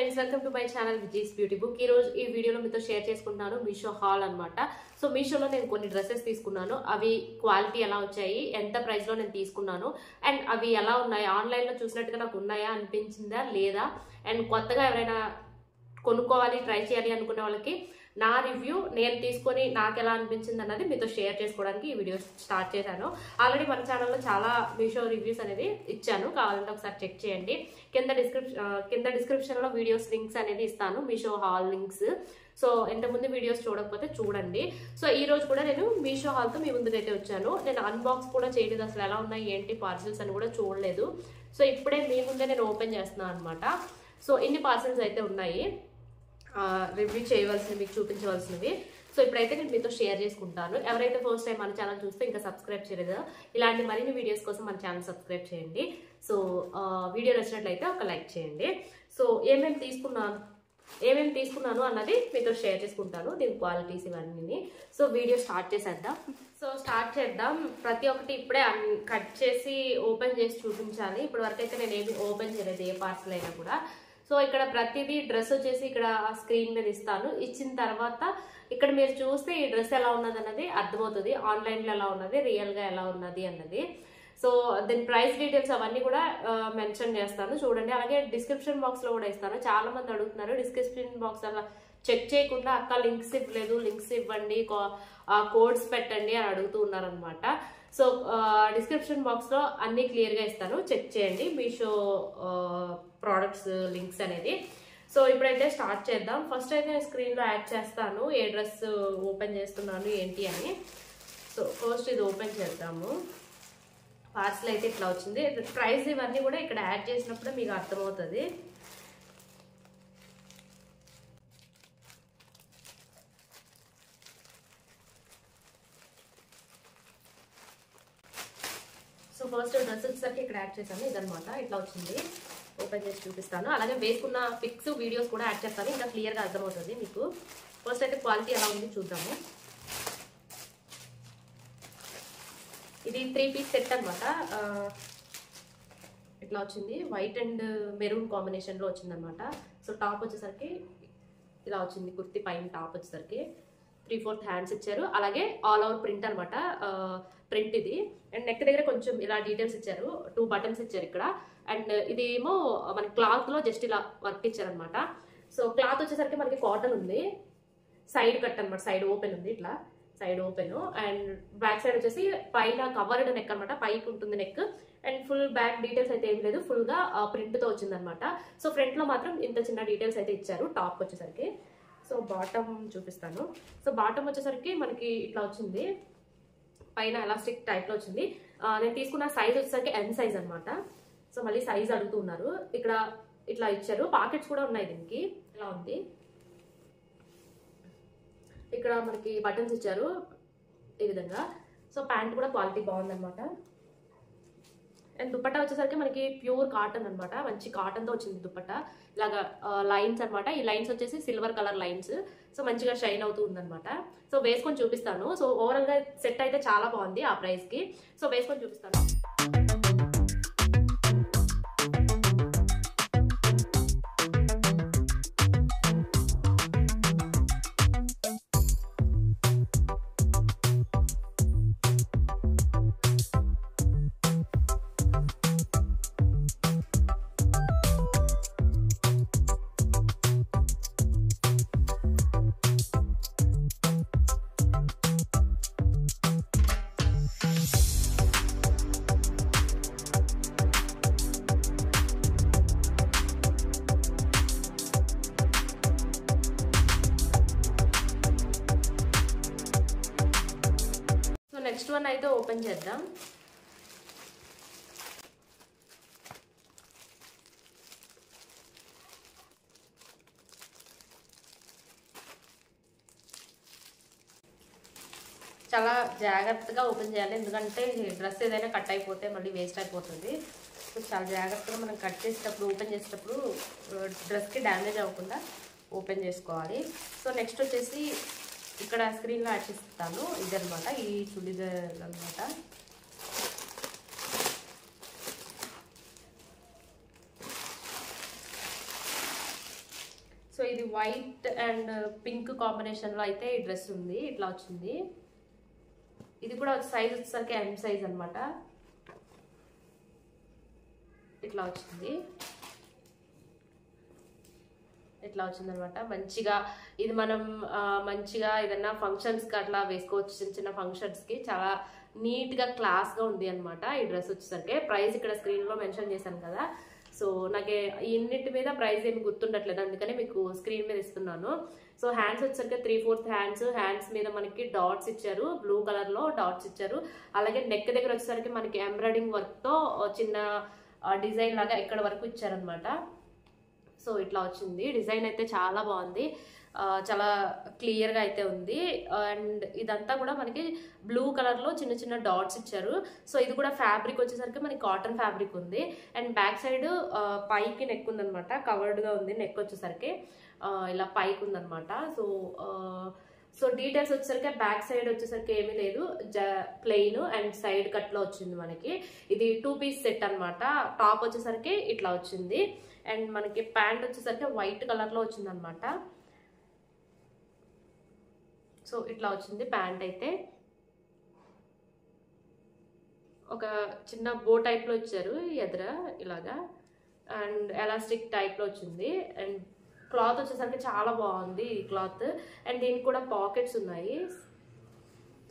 Friends, welcome to my channel Viji's beauty book. ఈ రోజు ఈ వీడియోలో మీతో షేర్ చేసుకుంటున్నాను మీషో హాల్ అన్నమాట. సో మీషోలో నేను కొన్ని డ్రెస్సెస్ తీసుకున్నాను. అవి క్వాలిటీ ఎలా వచ్చాయి, ఎంత ప్రైస్ లో నేను తీసుకున్నాను, అండ్ అవి ఎలా ఉన్నాయి, ఆన్లైన్ లో చూసినట్టుగా నాకు ఉన్నాయా అనిపించిందా లేదా, అండ్ కొత్తగా ఎవరైనా కొనుక్కోవాలి ట్రై చేయాలి అనుకునే వాళ్ళకి నా రివ్యూ నేను తీసుకొని నాకు ఎలా అనిపించింది అన్నది మీతో షేర్ చేసుకోవడానికి ఈ వీడియో స్టార్ట్ చేశాను. ఆల్రెడీ మన ఛానల్లో చాలా మీషో రివ్యూస్ అనేది ఇచ్చాను, కావాలంటే ఒకసారి చెక్ చేయండి. కింద డిస్క్రిప్షన్లో వీడియోస్ లింక్స్ అనేది ఇస్తాను, మీషో హాల్ లింక్స్. సో ఇంతకుముందు వీడియోస్ చూడకపోతే చూడండి. సో ఈ రోజు కూడా నేను మీషో హాల్తో మీ ముందుకైతే వచ్చాను. నేను అన్బాక్స్ కూడా చేయలేదు, అసలు ఎలా ఉన్నాయి ఏంటి పార్సిల్స్ అని కూడా చూడలేదు. సో ఇప్పుడే మీ ముందే నేను ఓపెన్ చేస్తున్నాను అనమాట. సో ఇన్ని పార్సిల్స్ అయితే ఉన్నాయి రివ్యూ చేయవలసినవి, మీకు చూపించవలసినవి. సో ఇప్పుడైతే నేను మీతో షేర్ చేసుకుంటాను. ఎవరైతే ఫస్ట్ టైం మన ఛానల్ చూస్తే ఇంకా సబ్స్క్రైబ్ చేయలేదు, ఇలాంటి మరిన్ని వీడియోస్ కోసం మన ఛానల్ సబ్స్క్రైబ్ చేయండి. సో వీడియో నచ్చినట్లయితే ఒక లైక్ చేయండి. సో ఏమేమి తీసుకున్నాను అన్నది మీతో షేర్ చేసుకుంటాను, దీని క్వాలిటీస్ ఇవన్నీ. సో వీడియో స్టార్ట్ చేద్దాం. ప్రతి ఒక్కటి ఇప్పుడే కట్ చేసి ఓపెన్ చేసి చూపించాలి. ఇప్పటి వరకు అయితే నేను ఏమి ఓపెన్ చేయలేదు, ఏ పార్సల్ అయినా కూడా. సో ఇక్కడ ప్రతిదీ డ్రెస్ వచ్చేసి ఇక్కడ స్క్రీన్ మీద ఇస్తాను. ఇచ్చిన తర్వాత ఇక్కడ మీరు చూస్తే ఈ డ్రెస్ ఎలా ఉన్నది అన్నది అర్థమవుతుంది, ఆన్లైన్లో ఎలా ఉన్నది, రియల్గా ఎలా ఉన్నది అన్నది. సో దీని ప్రైస్ డీటెయిల్స్ అవన్నీ కూడా మెన్షన్ చేస్తాను చూడండి. అలాగే డిస్క్రిప్షన్ బాక్స్లో కూడా ఇస్తాను. చాలా మంది అడుగుతున్నారు డిస్క్రిప్షన్ బాక్స్ అలా చెక్ చేయకుండా అక్క లింక్స్ ఇవ్వలేదు, లింక్స్ ఇవ్వండి, కోడ్స్ పెట్టండి అని అడుగుతూ ఉన్నారనమాట. సో డిస్క్రిప్షన్ బాక్స్లో అన్ని క్లియర్గా ఇస్తాను, చెక్ చేయండి మీషో ప్రోడక్ట్స్ లింక్స్ అనేది. సో ఇప్పుడైతే స్టార్ట్ చేద్దాం. ఫస్ట్ అయితే స్క్రీన్లో యాడ్ చేస్తాను ఏ డ్రెస్ ఓపెన్ చేస్తున్నాను ఏంటి అని. సో ఫస్ట్ ఇది ఓపెన్ చేద్దాము. పార్సల్ అయితే ఇట్లా వచ్చింది. ప్రైస్ ఇవన్నీ కూడా ఇక్కడ యాడ్ చేసినప్పుడే మీకు అర్థమవుతుంది. సో ఫస్ట్ డ్రెస్ వచ్చేసరికి ఇక్కడ యాడ్ చేశాను, ఇదనమాట ఇట్లా వచ్చింది. ఓపెన్ చేసి చూపిస్తాను. అలాగే వేసుకున్న పిక్స్ వీడియోస్ కూడా యాడ్ చేస్తాను, ఇంకా క్లియర్గా అర్థమవుతుంది మీకు. ఫస్ట్ అయితే క్వాలిటీ ఎలా ఉంది చూద్దాము. ఇది 3 పీస్ సెట్ అనమాట. ఇట్లా వచ్చింది, వైట్ అండ్ మెరూన్ కాంబినేషన్లో వచ్చిందనమాట. సో టాప్ వచ్చేసరికి ఇలా వచ్చింది, కుర్తి పైన టాప్ వచ్చేసరికి 3/4 హ్యాండ్స్ ఇచ్చారు. అలాగే ఆల్ ఓవర్ ప్రింట్ అనమాట, ప్రింట్ ఇది. అండ్ నెక్ దగ్గర కొంచెం ఇలా డీటెయిల్స్ ఇచ్చారు, 2 బటన్స్ ఇచ్చారు ఇక్కడ. అండ్ ఇది ఏమో మన క్లాత్లో జస్ట్ ఇలా వర్క్ ఇచ్చారనమాట. సో క్లాత్ వచ్చేసరికి మనకి కాటన్ ఉంది, సైడ్ కట్ అనమాట, సైడ్ ఓపెన్ ఉంది, ఇట్లా side open. And back side వచ్చేసి పైన కవర్డ్ నెక్ అనమాట, పైకి ఉంటుంది neck. And full back details అయితే ఏం లేదు, ఫుల్గా ప్రింట్తో వచ్చిందనమాట. సో ఫ్రంట్లో మాత్రం ఇంత చిన్న డీటెయిల్స్ అయితే ఇచ్చారు టాప్ వచ్చేసరికి. సో బాటమ్ చూపిస్తాను. సో బాటమ్ వచ్చేసరికి మనకి ఇట్లా వచ్చింది, పైన ఎలాస్టిక్ టైప్లో వచ్చింది. నేను తీసుకున్న సైజ్ వచ్చేసరికి M సైజ్ అనమాట. సో మళ్ళీ సైజ్ అడుగుతున్నారు. ఇక్కడ ఇట్లా ఇచ్చారు, పాకెట్స్ కూడా ఉన్నాయి దీనికి. ఇలా ఉంది, ఇక్కడ మనకి బటన్స్ ఇచ్చారు ఈ విధంగా. సో ప్యాంట్ కూడా క్వాలిటీ బాగుందనమాట. అండ్ దుపట్టా వచ్చేసరికి మనకి ప్యూర్ కాటన్ అనమాట, మంచి కాటన్తో వచ్చింది దుపట్టా. ఇలాగా లైన్స్ అనమాట, ఈ లైన్స్ వచ్చేసి సిల్వర్ కలర్ లైన్స్. సో మంచిగా షైన్ అవుతూ ఉందనమాట. సో వేసుకొని చూపిస్తాను. సో ఓవరాల్గా సెట్ అయితే చాలా బాగుంది ఆ ప్రైస్కి. సో వేసుకొని చూపిస్తాను. నెక్స్ట్ వన్ అయితే ఓపెన్ చేద్దాం. చాలా జాగ్రత్తగా ఓపెన్ చేయాలి, ఎందుకంటే డ్రెస్ ఏదైనా కట్ అయిపోతే మళ్ళీ వేస్ట్ అయిపోతుంది. సో చాలా జాగ్రత్తగా మనం కట్ చేసేటప్పుడు, ఓపెన్ చేసేటప్పుడు డ్రెస్కి డ్యామేజ్ అవ్వకుండా ఓపెన్ చేసుకోవాలి. సో నెక్స్ట్ వచ్చేసి ఇక్కడ స్క్రీన్లో యాడ్ చేస్తాను, ఇదనమాట ఈ చుడిదార్ అనమాట. సో ఇది వైట్ అండ్ పింక్ కాంబినేషన్లో అయితే ఈ డ్రెస్ ఉంది. ఇట్లా వచ్చింది. ఇది కూడా సైజ్ వచ్చేసరికి ఎం సైజ్ అనమాట. ఇట్లా వచ్చింది. ఇట్లా వచ్చిందనమాట. మంచిగా ఇది మనం మంచిగా ఏదన్నా ఫంక్షన్స్కి అట్లా వేసుకోవచ్చు. చిన్న చిన్న ఫంక్షన్స్కి చాలా నీట్గా క్లాస్గా ఉంది అనమాట ఈ డ్రెస్ వచ్చేసరికి. ప్రైస్ ఇక్కడ స్క్రీన్లో మెన్షన్ చేశాను కదా. సో నాకు ఇన్నిటి మీద ప్రైస్ ఏమి గుర్తుండట్లేదు, అందుకని మీకు స్క్రీన్ మీద ఇస్తున్నాను. సో హ్యాండ్స్ వచ్చేసరికి 3/4 హ్యాండ్స్ మీద మనకి డాట్స్ ఇచ్చారు, బ్లూ కలర్లో డాట్స్ ఇచ్చారు. అలాగే నెక్ దగ్గర వచ్చేసరికి మనకి ఎంబ్రాయిడింగ్ వర్క్తో చిన్న డిజైన్ లాగా ఇక్కడ వరకు ఇచ్చారనమాట. సో ఇట్లా వచ్చింది. డిజైన్ అయితే చాలా బాగుంది, చాలా క్లియర్గా అయితే ఉంది. అండ్ ఇదంతా కూడా మనకి బ్లూ కలర్లో చిన్న చిన్న డాట్స్ ఇచ్చారు. సో ఇది కూడా ఫ్యాబ్రిక్ వచ్చేసరికి మనకి కాటన్ ఫ్యాబ్రిక్ ఉంది. అండ్ బ్యాక్ సైడ్ పైకి నెక్ ఉందనమాట, కవర్డ్గా ఉంది నెక్ వచ్చేసరికి. ఇలా పైకి ఉందనమాట. సో డీటెయిల్స్ వచ్చేసరికి బ్యాక్ సైడ్ వచ్చేసరికి ఏమీ లేదు, ప్లెయిన్ అండ్ సైడ్ కట్లో వచ్చింది మనకి. ఇది 2 పీస్ సెట్ అనమాట. టాప్ వచ్చేసరికి ఇట్లా వచ్చింది. అండ్ మనకి ప్యాంట్ వచ్చేసరికి వైట్ కలర్లో వచ్చింది అనమాట. సో ఇట్లా వచ్చింది ప్యాంట్ అయితే. ఒక చిన్న బో టైప్లో ఇచ్చారు ఎదుర ఇలాగా, అండ్ ఎలాస్టిక్ టైప్లో వచ్చింది. అండ్ క్లాత్ వచ్చేసరికి చాలా బాగుంది ఈ క్లాత్. అండ్ దీనికి కూడా పాకెట్స్ ఉన్నాయి,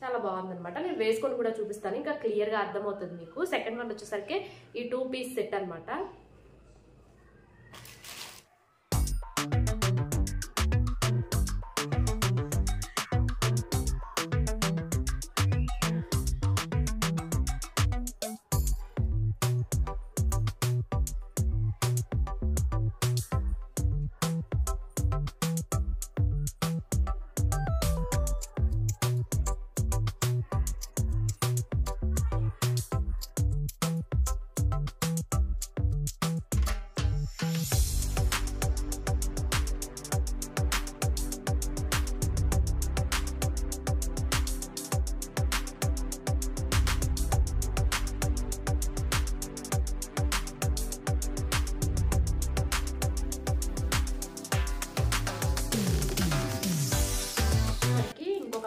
చాలా బాగుంది అనమాట. నేను వేసుకొని కూడా చూపిస్తాను, ఇంకా క్లియర్గా అర్థమవుతుంది మీకు. సెకండ్ వన్ వచ్చేసరికి ఈ 2 పీస్ సెట్ అనమాట.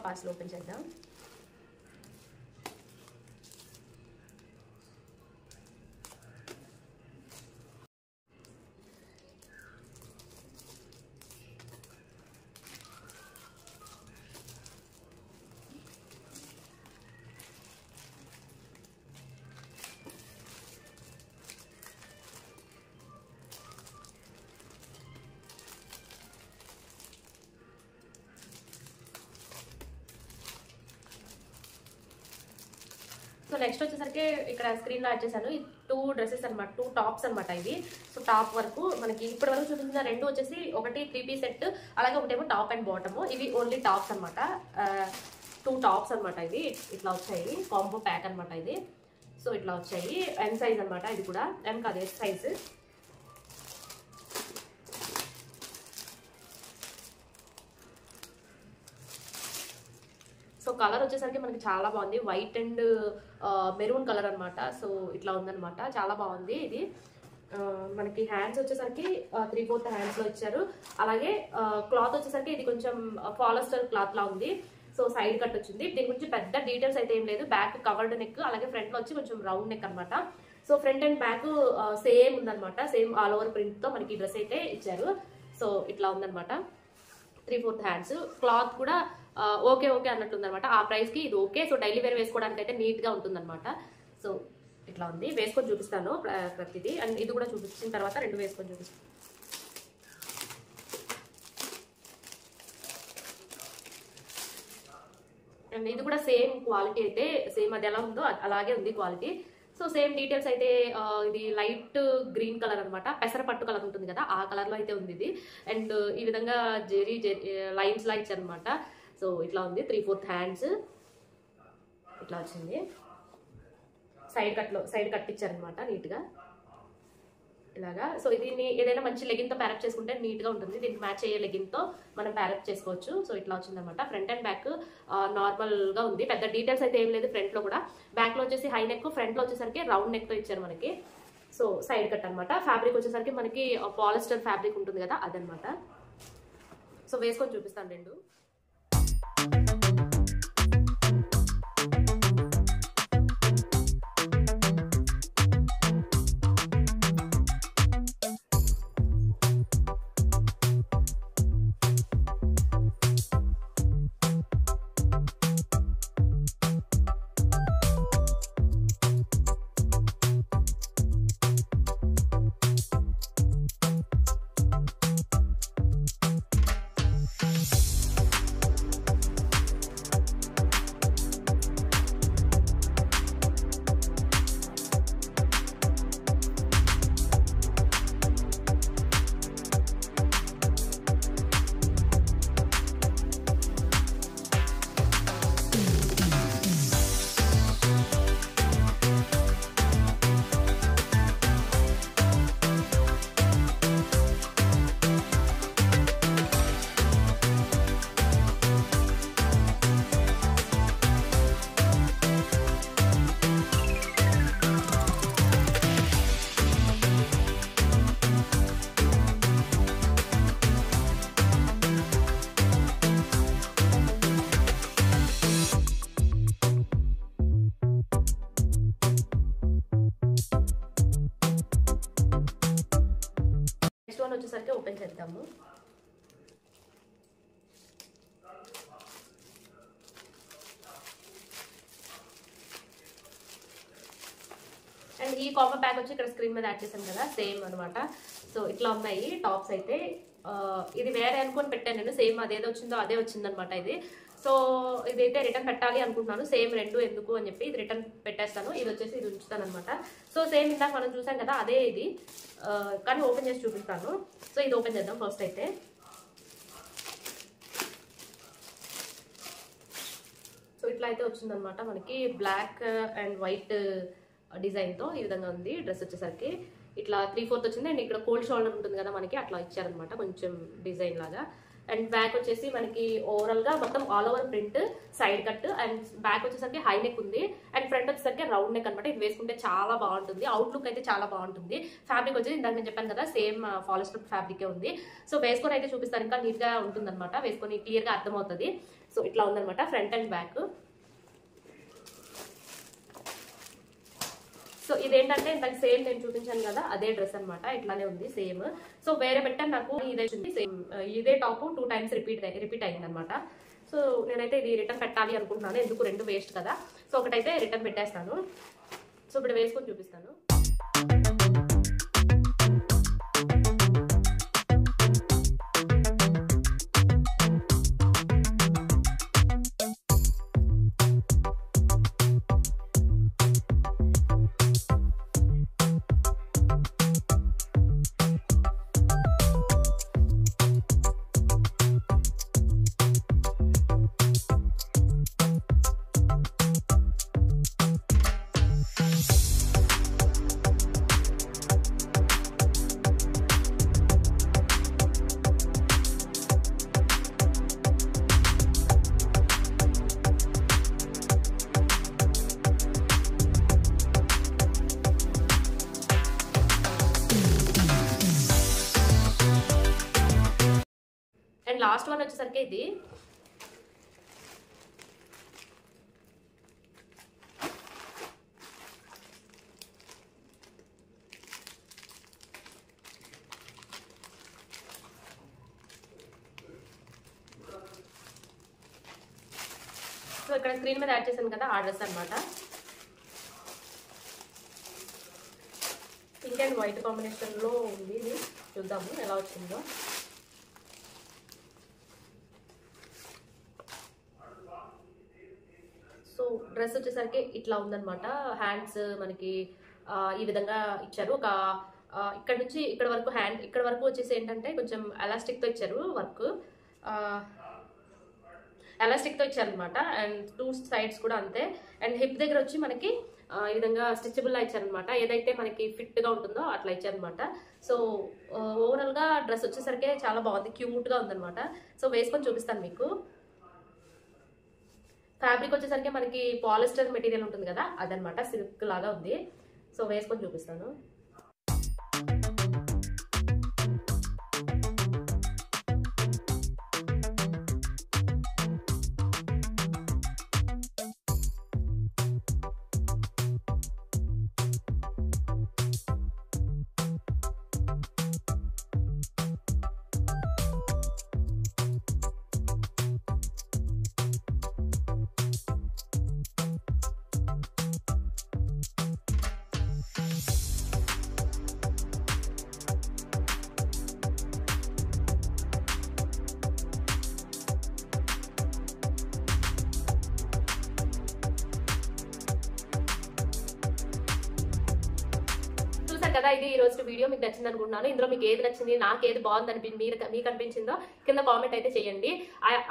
పార్సల్ ఓపెన్ చేద్దాం. సో నెక్స్ట్ వచ్చేసరికి ఇక్కడ స్క్రీన్లో యాడ్ చేశాను. ఈ 2 డ్రెస్సెస్ అనమాట, 2 టాప్స్ అనమాట ఇవి. సో టాప్ వరకు మనకి ఇప్పటి వరకు చూపించిన 2 వచ్చేసి ఒకటి 3 పీస్ సెట్, అలాగే ఒకటేమో టాప్ అండ్ బాటమ్. ఇవి ఓన్లీ టాప్స్ అనమాట, 2 టాప్స్ అనమాట. ఇవి ఇట్లా వచ్చాయి, కాంబో ప్యాక్ అనమాట ఇది. సో ఇట్లా వచ్చాయి. ఎం సైజ్ అనమాట, ఇది కూడా ఎం కాదు ఎస్ సైజ్. సో కలర్ వచ్చేసరికి మనకి చాలా బాగుంది, వైట్ అండ్ మెరూన్ కలర్ అనమాట. సో ఇట్లా ఉందనమాట, చాలా బాగుంది ఇది. మనకి హ్యాండ్స్ వచ్చేసరికి 3/4 హ్యాండ్స్లో ఇచ్చారు. అలాగే క్లాత్ వచ్చేసరికి ఇది కొంచెం పాలిస్టర్ క్లాత్ లా ఉంది. సో సైడ్ కట్ వచ్చింది. దీని గురించి పెద్ద డీటెయిల్స్ అయితే ఏం లేదు. బ్యాక్ కవర్డ్ నెక్, అలాగే ఫ్రంట్లో వచ్చి కొంచెం రౌండ్ నెక్ అనమాట. So front and back same ఉందనమాట, సేమ్ ఆల్ ఓవర్ ప్రింట్తో మనకి డ్రెస్ అయితే ఇచ్చారు. సో ఇట్లా ఉందనమాట, 3/4 హ్యాండ్స్. క్లాత్ కూడా ఓకే అన్నట్టుంది అనమాట. ఆ ప్రైస్కి ఇది ఓకే. సో డైలీ వేర్ వేసుకోవడానికి అయితే నీట్గా ఉంటుందన్నమాట. సో ఇట్లా ఉంది, వేసుకొని చూపిస్తాను ప్రతిదీ. అండ్ ఇది కూడా చూపించిన తర్వాత 2 వేసుకొని చూపిస్తాను. అండ్ ఇది కూడా సేమ్ క్వాలిటీ అయితే, సేమ్ అది ఎలా ఉందో అలాగే ఉంది క్వాలిటీ. సో సేమ్ డీటెయిల్స్ అయితే ఇది లైట్ గ్రీన్ కలర్ అనమాట, పెసరపట్టు కలర్ ఉంటుంది కదా, ఆ కలర్లో అయితే ఉంది ఇది. అండ్ ఈ విధంగా జెరీ లైన్స్ లా ఇచ్చారనమాట. సో ఇట్లా ఉంది, 3/4 హ్యాండ్స్ ఇట్లా వచ్చింది. సైడ్ కట్ ఇచ్చారనమాట నీట్గా ఇలాగా. సో దీన్ని ఏదైనా మంచి లెగిన్తో ప్యారప్ చేసుకుంటే నీట్గా ఉంటుంది. దీనికి మ్యాచ్ అయ్యే లెగిన్తో మనం ప్యారప్ చేసుకోవచ్చు. సో ఇట్లా వచ్చిందనమాట. ఫ్రంట్ అండ్ బ్యాక్ నార్మల్గా ఉంది, పెద్ద డీటెయిల్స్ అయితే ఏం లేదు. ఫ్రంట్లో కూడా, బ్యాక్లో వచ్చేసి హై నెక్, ఫ్రంట్లో వచ్చేసరికి రౌండ్ నెక్తో ఇచ్చారు మనకి. సో సైడ్ కట్ అనమాట. ఫ్యాబ్రిక్ వచ్చేసరికి మనకి పాలిస్టర్ ఫ్యాబ్రిక్ ఉంటుంది కదా, అదనమాట. సో వేసుకొని చూపిస్తాను రెండు. వచ్చేసరికి ఓపెన్ చేద్దాము. అండ్ ఈ కాంబో ప్యాక్ వచ్చి ఇక్కడ స్క్రీన్ మీద యాడ్ చేశాను కదా, సేమ్ అనమాట. సో ఇట్లా ఉన్నాయి టాప్స్ అయితే. ఇది వేరే అనుకొని పెట్టాను నేను, సేమ్ అదేదో వచ్చిందో అదే వచ్చిందనమాట ఇది. సో ఇదైతే రిటర్న్ పెట్టాలి అనుకుంటున్నాను, సేమ్ రెండు ఎందుకు అని చెప్పి ఇది రిటర్న్ పెట్టేస్తాను. ఇది వచ్చేసి ఇది ఉంచుతాను అనమాట. సో సేమ్ ఇందాక మనం చూసాం కదా అదే ఇది, కానీ ఓపెన్ చేసి చూపిస్తాను. సో ఇది ఓపెన్ చేద్దాం ఫస్ట్ అయితే. సో ఇట్లా అయితే వచ్చిందనమాట మనకి, బ్లాక్ అండ్ వైట్ డిజైన్తో ఈ విధంగా ఉంది. డ్రెస్ వచ్చేసరికి ఇట్లా 3/4 వచ్చింది. అండ్ ఇక్కడ కోల్డ్ షోల్డర్ ఉంటుంది కదా మనకి, అట్లా ఇచ్చారనమాట కొంచెం డిజైన్ లాగా. అండ్ బ్యాక్ వచ్చేసి మనకి ఓవరాల్గా మొత్తం all over print, side cut. And back వచ్చేసరికి హై నెక్ ఉంది. అండ్ ఫ్రంట్ వచ్చేసరికి రౌండ్ నెక్ అనమాట. ఇది వేసుకుంటే చాలా బాగుంటుంది, అవుట్లుక్ అయితే చాలా బాగుంటుంది. ఫ్యాబ్రిక్ వచ్చేసి ఇందాక నేను చెప్పాను కదా, సేమ్ పాలిస్టర్ ఫ్యాబ్రికే ఉంది. సో వేసుకొని అయితే చూపిస్తాను, ఇంకా నీట్గా ఉంటుంది అనమాట, వేసుకొని క్లియర్గా అర్థమవుతుంది. సో ఇట్లా ఉందనమాట ఫ్రంట్ అండ్ బ్యాక్. సో ఇదేంటంటే ఇందాక సేమ్ నేను చూపించాను కదా అదే డ్రెస్ అనమాట, ఇట్లానే ఉంది సేమ్. సో వేరే పెట్టాను నాకు ఇదే సేమ్, ఇదే టాప్ 2 times రిపీట్ అయింది అనమాట. సో నేనైతే ఇది రిటర్న్ పెట్టాలి అనుకుంటున్నాను, ఎందుకు రెండు వేస్ట్ కదా. సో ఒకటైతే రిటర్న్ పెట్టేస్తాను. సో ఇప్పుడు వేసుకొని చూపిస్తాను. అండ్ లాస్ట్ వన్ వచ్చేసరికి ఇది సో ఇక్కడ స్క్రీన్ మీద యాడ్ చేశాను కదా ఆ డ్రెస్ అనమాట. పింక్ అండ్ వైట్ కాంబినేషన్లో ఉంది ఇది, చూద్దాము ఎలా వచ్చిందో. సో డ్రెస్ వచ్చేసరికి ఇట్లా ఉందనమాట. హ్యాండ్స్ మనకి ఈ విధంగా ఇచ్చారు. ఒక ఇక్కడ నుంచి ఇక్కడ వరకు హ్యాండ్, ఇక్కడ వరకు వచ్చేసి ఏంటంటే కొంచెం ఎలాస్టిక్తో ఇచ్చారు వర్క్, ఎలాస్టిక్తో ఇచ్చారనమాట. అండ్ 2 sides కూడా అంతే. అండ్ హిప్ దగ్గర వచ్చి మనకి ఈ విధంగా స్టిచబుల్లా ఇచ్చారనమాట, ఏదైతే మనకి ఫిట్గా ఉంటుందో అట్లా ఇచ్చారనమాట. సో ఓవరాల్గా డ్రెస్ వచ్చేసరికి చాలా బాగుంది, క్యూట్గా ఉందనమాట. సో వేసుకొని చూపిస్తాను మీకు. ఫ్యాబ్రిక్ వచ్చేసరికి మనకి పాలిస్టర్ మెటీరియల్ ఉంటుంది కదా అదనమాట, సిల్క్ లాగా ఉంది. సో వేసుకొని చూపిస్తాను. కదా, ఇది ఈ రోజు వీడియో మీకు నచ్చింది అనుకుంటున్నాను. ఇందులో మీకు ఏది నచ్చింది, నాకు ఏది బాగుంది మీకు అనిపించిందో కింద కామెంట్ అయితే చేయండి.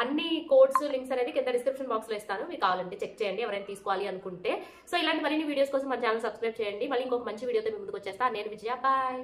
అన్ని కోడ్స్ లింక్స్ అనేది కింద డిస్క్రిప్షన్ బాక్స్ లో ఇస్తాను, మీకు కావాలంటే చెక్ చేయండి ఎవరైనా తీసుకోవాలి అనుకుంటే. సో ఇలాంటి మరిన్ని వీడియోస్ కోసం మన ఛానల్ సబ్స్క్రైబ్ చేయండి. మళ్ళీ ఇంకొక మంచి వీడియోతో మీ ముందుకు వచ్చేస్తా. నేను విజయ, బాయ్.